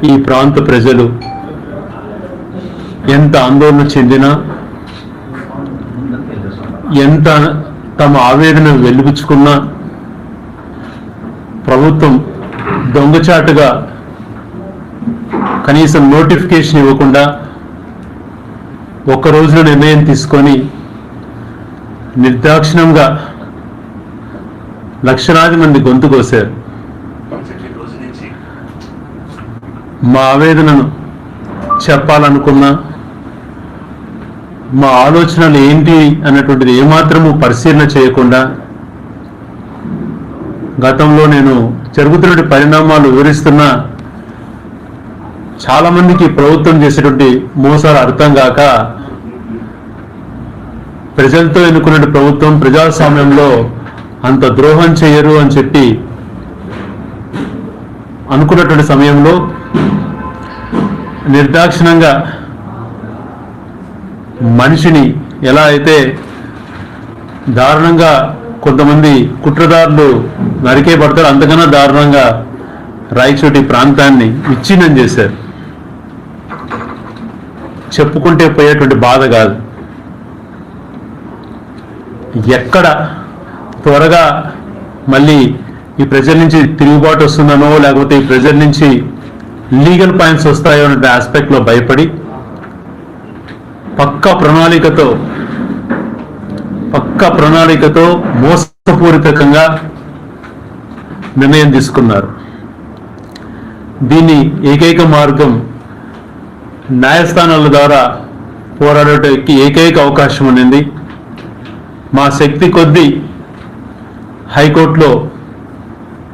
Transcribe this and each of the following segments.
ఈ ప్రాంత ప్రజలు ఎంత ఆందోళన చెందినా, ఎంత తమ ఆవేదన వెలిబుచ్చుకున్నా, ప్రభుత్వం దొంగచాటుగా కనీసం నోటిఫికేషన్ ఇవ్వకుండా ఒక్క రోజులో నిర్ణయం తీసుకొని నిర్దాక్షిణంగా లక్షలాది మంది గొంతు కోశారు. మా ఆవేదనను చెప్పాలనుకున్నా, మా ఆలోచనలు ఏంటి అన్నటువంటిది ఏమాత్రము పరిశీలన చేయకుండా గతంలో నేను జరుగుతున్న పరిణామాలు వివరిస్తున్నా చాలామందికి ప్రభుత్వం చేసేటువంటి మోసాలు అర్థం కాక ప్రజలతో ఎన్నుకున్న ప్రభుత్వం ప్రజాస్వామ్యంలో అంత ద్రోహం చేయరు అని చెప్పి అనుకున్నటువంటి సమయంలో నిర్దాక్షిణంగా మనిషిని ఎలా అయితే దారుణంగా కొంతమంది కుట్రదారులు నరికే పడతారు, అంతకన్నా దారుణంగా రాయచోటి ప్రాంతాన్ని విచ్ఛిన్నం చేశారు. చెప్పుకుంటే పోయేటువంటి బాధ కాదు. ఎక్కడ త్వరగా మళ్ళీ ఈ ప్రజల నుంచి తిరుగుబాటు వస్తుందనో, లేకపోతే ఈ ప్రజల నుంచి లీగల్ పాయింట్స్ వస్తాయో అనే ఆస్పెక్ట్లో భయపడి పక్కా ప్రణాళికతో మోసపూరితంగా నిర్ణయం తీసుకున్నారు. దీన్ని ఏకైక మార్గం న్యాయస్థానాల ద్వారా పోరాడటానికి ఏకైక అవకాశం ఉన్నది. మా శక్తి కొద్దీ హైకోర్టులో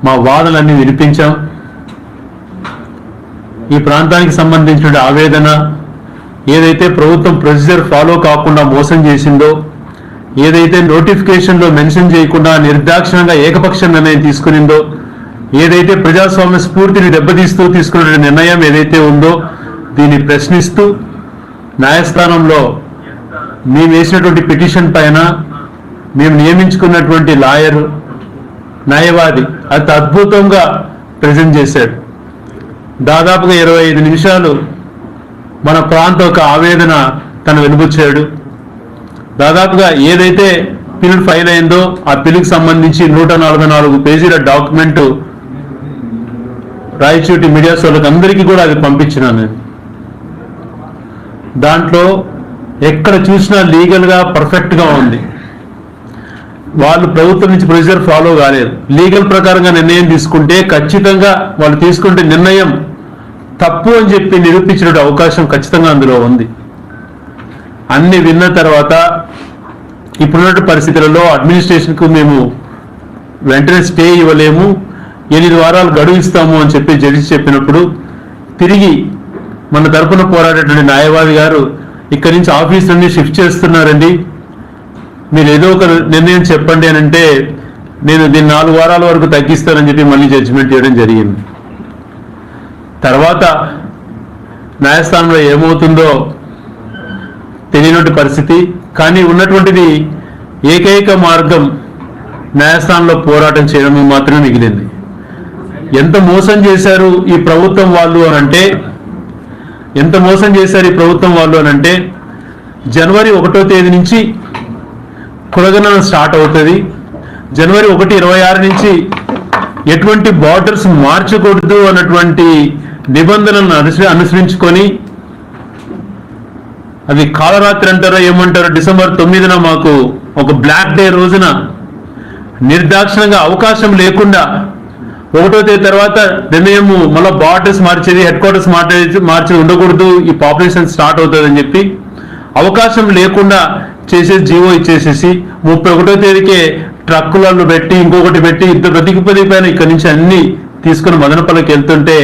మా వాదనలన్నీ వినిపించాం. ఈ ప్రాంతానికి సంబంధించిన ఆవేదన ఏదైతే ప్రభుత్వం ప్రొసీజర్ ఫాలో కాకుండా మోసం చేసిందో, ఏదైతే నోటిఫికేషన్లో మెన్షన్ చేయకుండా నిర్దాక్షిణంగా ఏకపక్ష నిర్ణయం తీసుకునిందో, ఏదైతే ప్రజాస్వామ్య స్ఫూర్తిని దెబ్బతీస్తూ తీసుకున్న నిర్ణయం ఏదైతే ఉందో దీన్ని ప్రశ్నిస్తూ న్యాయస్థానంలో మేము వేసినటువంటి పిటిషన్ పైన మేము నియమించుకున్నటువంటి లాయర్, న్యాయవాది అతి అద్భుతంగా ప్రజెంట్ చేశాడు. దాదాపుగా 25 నిమిషాలు మన ప్రాంత ఒక ఆవేదన తను వెలుబుచ్చాడు. దాదాపుగా ఏదైతే పిల్ ఫైల్ అయిందో ఆ పిల్కి సంబంధించి 144 పేజీల డాక్యుమెంటు రాయచోటి మీడియా సోళ్ళకి అందరికీ కూడా అది పంపించినాను నేను. దాంట్లో ఎక్కడ చూసినా లీగల్గా పర్ఫెక్ట్గా ఉంది. వాళ్ళు ప్రభుత్వం నుంచి ప్రొసీజర్ ఫాలో కాలేదు. లీగల్ ప్రకారంగా నిర్ణయం తీసుకుంటే ఖచ్చితంగా వాళ్ళు తీసుకుంటే నిర్ణయం తప్పు అని చెప్పి నిరూపించిన అవకాశం ఖచ్చితంగా అందులో ఉంది. అన్ని విన్న తర్వాత ఇప్పుడున్న పరిస్థితులలో అడ్మినిస్ట్రేషన్కు మేము వెంటనే స్టే ఇవ్వలేము, 8 వారాలు గడువు ఇస్తాము అని చెప్పి జడ్జి చెప్పినప్పుడు తిరిగి మన తరపున పోరాడేటువంటి న్యాయవాది గారు ఇక్కడి నుంచి ఆఫీస్ నుండి షిఫ్ట్ చేస్తున్నారండి, మీరు ఏదో ఒక నిర్ణయం చెప్పండి అని అంటే నేను దీన్ని 4 వారాల వరకు తగ్గిస్తానని చెప్పి మళ్ళీ జడ్జిమెంట్ చేయడం జరిగింది. తర్వాత న్యాయస్థానంలో ఏమవుతుందో తెలియనటువంటి పరిస్థితి. కానీ ఉన్నటువంటిది ఏకైక మార్గం న్యాయస్థానంలో పోరాటం చేయడం మాత్రమే మిగిలింది. ఎంత మోసం చేశారు ఈ ప్రభుత్వం వాళ్ళు అనంటే, జనవరి 1వ తేదీ నుంచి కులగణన స్టార్ట్ అవుతుంది. జనవరి 1, 26 నుంచి ఎటువంటి బార్డర్స్ మార్చకూడదు అన్నటువంటి నిబంధనలను అనుసరించుకొని, అది కాలరాత్రి అంటారో ఏమంటారో, డిసెంబర్ 9న మాకు ఒక బ్లాక్ డే రోజున నిర్దాక్షిణంగా అవకాశం లేకుండా 1వ తేదీ తర్వాత నిర్ణయము మళ్ళీ బార్డర్స్ మార్చేది, హెడ్ క్వార్టర్స్ మార్చేది ఉండకూడదు, ఈ పాపులేషన్ స్టార్ట్ అవుతుంది అని చెప్పి అవకాశం లేకుండా చేసేసి జీవో ఇచ్చేసేసి 31వ తేదీకే ట్రక్కులలో పెట్టి ఇంకొకటి పెట్టి ప్రతి పైన ఇక్కడి నుంచి అన్ని తీసుకుని మదనపల్లికి వెళ్తుంటే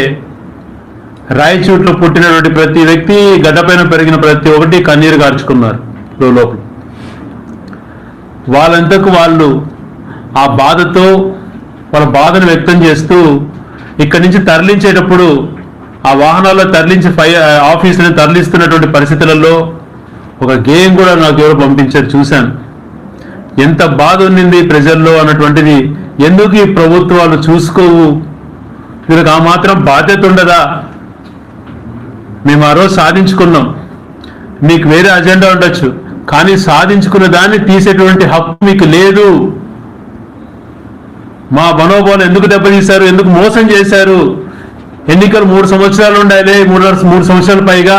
రాయచూట్లో పుట్టినటువంటి ప్రతి వ్యక్తి, గడ్డపైన పెరిగిన ప్రతి ఒక్కటి కన్నీరు గార్చుకున్నారు లోపల. వాళ్ళంతకు వాళ్ళు ఆ బాధతో వాళ్ళ బాధను వ్యక్తం చేస్తూ ఇక్కడి నుంచి తరలించేటప్పుడు ఆ వాహనాల్లో తరలించి ఆఫీసుని తరలిస్తున్నటువంటి పరిస్థితులలో ఒక గేమ్ కూడా నాకు ఎవరో పంపించారు, చూశాను. ఎంత బాధ ఉన్నింది ప్రజల్లో అన్నటువంటిది ఎందుకు ఈ ప్రభుత్వాలు చూసుకోవు? వీళ్ళకి ఆ మాత్రం బాధ్యత ఉండదా? మేము ఆ రోజు సాధించుకున్నాం, మీకు వేరే అజెండా ఉండొచ్చు, కానీ సాధించుకున్న దాన్ని తీసేటువంటి హక్కు మీకు లేదు. మా మనోభావాలు ఎందుకు దెబ్బతీశారు, ఎందుకు మోసం చేశారు? ఎన్నికలు 3 సంవత్సరాలు ఉండాలి, 3 సంవత్సరాల పైగా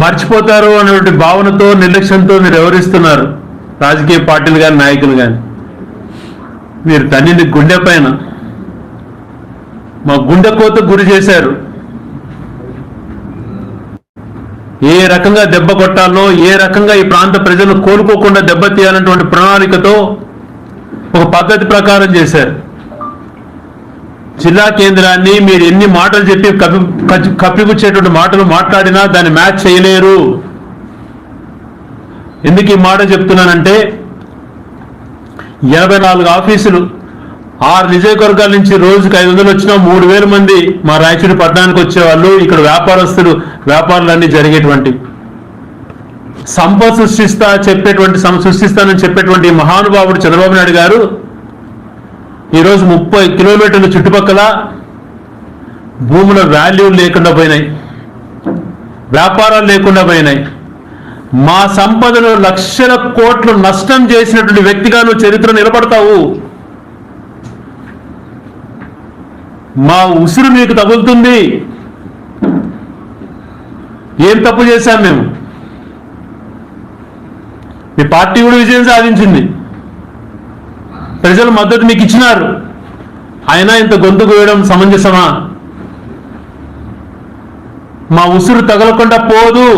మర్చిపోతారు అనేటువంటి భావనతో, నిర్లక్ష్యంతో మీరు వ్యవహరిస్తున్నారు, రాజకీయ పార్టీలు కానీ నాయకులు కానీ. మీరు తల్లిని గుండె పైన మా గుండె కోత గురి చేశారు. ఏ రకంగా దెబ్బ కొట్టాలో, ఏ రకంగా ఈ ప్రాంత ప్రజలను కోలుకోకుండా దెబ్బతీయాలన్నటువంటి ప్రణాళికతో ఒక పద్ధతి ప్రకారం చేశారు. జిల్లా కేంద్రాన్ని మీరు ఎన్ని మాటలు చెప్పి కప్పిపుచ్చేటువంటి మాటలు మాట్లాడినా దాన్ని మ్యాచ్ చేయలేరు. ఎందుకు ఈ మాట చెప్తున్నానంటే, 84 ఆఫీసులు, 6 నియోజకవర్గాల నుంచి రోజుకి 500 వచ్చినా 3000 మంది మా రాయచూడి పట్టణానికి వచ్చేవాళ్ళు. ఇక్కడ వ్యాపారాలన్నీ జరిగేటువంటి, సంపద సృష్టిస్తానని చెప్పేటువంటి మహానుభావుడు చంద్రబాబు నాయుడు గారు ఈరోజు 30 కిలోమీటర్ల చుట్టుపక్కల భూముల వాల్యూ లేకుండా పోయినాయి, వ్యాపారాలు లేకుండా పోయినాయి. మా సంపదను లక్షల కోట్లు నష్టం చేసినటువంటి వ్యక్తిగా నువ్వు చరిత్ర నిలబడతావు. మా ఉసురు మీకు తగులుతుంది. ఏం తప్పు చేశాం మేము? మీ పార్టీ కూడా విజయం సాధించింది, ప్రజల మద్దతు మీకు ఇచ్చినారు, అయినా ఇంత గొంతుకు వేయడం సమంజసమా? మా ఉసురు తగలకుండా పోదు.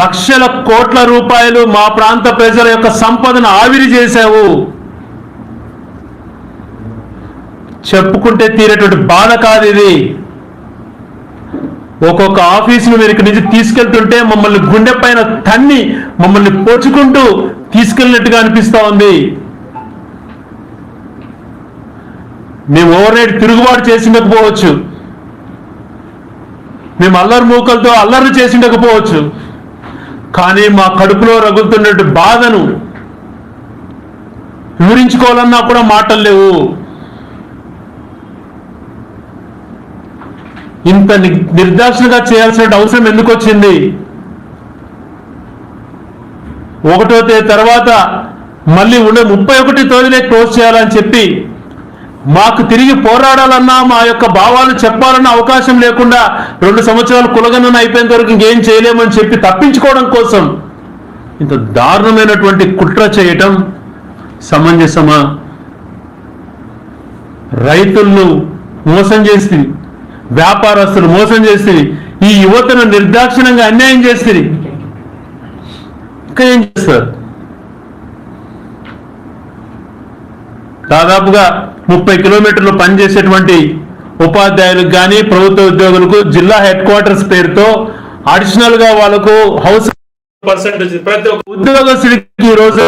లక్షల కోట్ల రూపాయలు మా ప్రాంత ప్రజల యొక్క సంపదను ఆవిరి చేశావు. చెప్పుకుంటే తీరేటువంటి బాధ కాదు ఇది. ఒక్కొక్క ఆఫీసును మీరు ఇక్కడి నుంచి తీసుకెళ్తుంటే మమ్మల్ని గుండె పైన తన్ని మమ్మల్ని పోచుకుంటూ తీసుకెళ్ళినట్టుగా అనిపిస్తా ఉంది. మేము ఓవర్నైట్ తిరుగుబాటు చేసిండకపోవచ్చు, మేము అల్లరి మూకలతో అల్లరి చేసిండకపోవచ్చు, కానీ మా కడుపులో రగులుతున్నట్టు బాధను వివరించుకోవాలన్నా కూడా మాటలు లేవు. ఇంత నిర్దాక్షిణగా చేయాల్సిన అవసరం ఎందుకు వచ్చింది? 1వ తేదీ తర్వాత మళ్ళీ 31 తేదీనే క్లోజ్ చేయాలని చెప్పి మాకు తిరిగి పోరాడాలన్నా, మా యొక్క భావాలు చెప్పాలన్న అవకాశం లేకుండా 2 సంవత్సరాలు కులగణన అయిపోయేంత వరకు ఇంకేం చేయలేమని చెప్పి తప్పించుకోవడం కోసం ఇంత దారుణమైనటువంటి కుట్ర చేయటం సమంజసమా? రైతులను మోసం చేసి, వ్యాపారస్తులు మోసం చేసి, ఈ యువతను నిర్దాక్షిణంగా అన్యాయం చేసి ఇంకా ఏం చేస్తారు? దాదాపుగా 30 కిలోమీటర్లు పనిచేసేటువంటి ఉపాధ్యాయులకు కానీ, ప్రభుత్వ ఉద్యోగులకు జిల్లా హెడ్ క్వార్టర్స్ పేరుతో అడిషనల్ గా వాళ్ళకు హౌస్ పర్సెంటేజ్ ప్రతి ఒక్క ఉద్యోగస్తుడికి ఈరోజు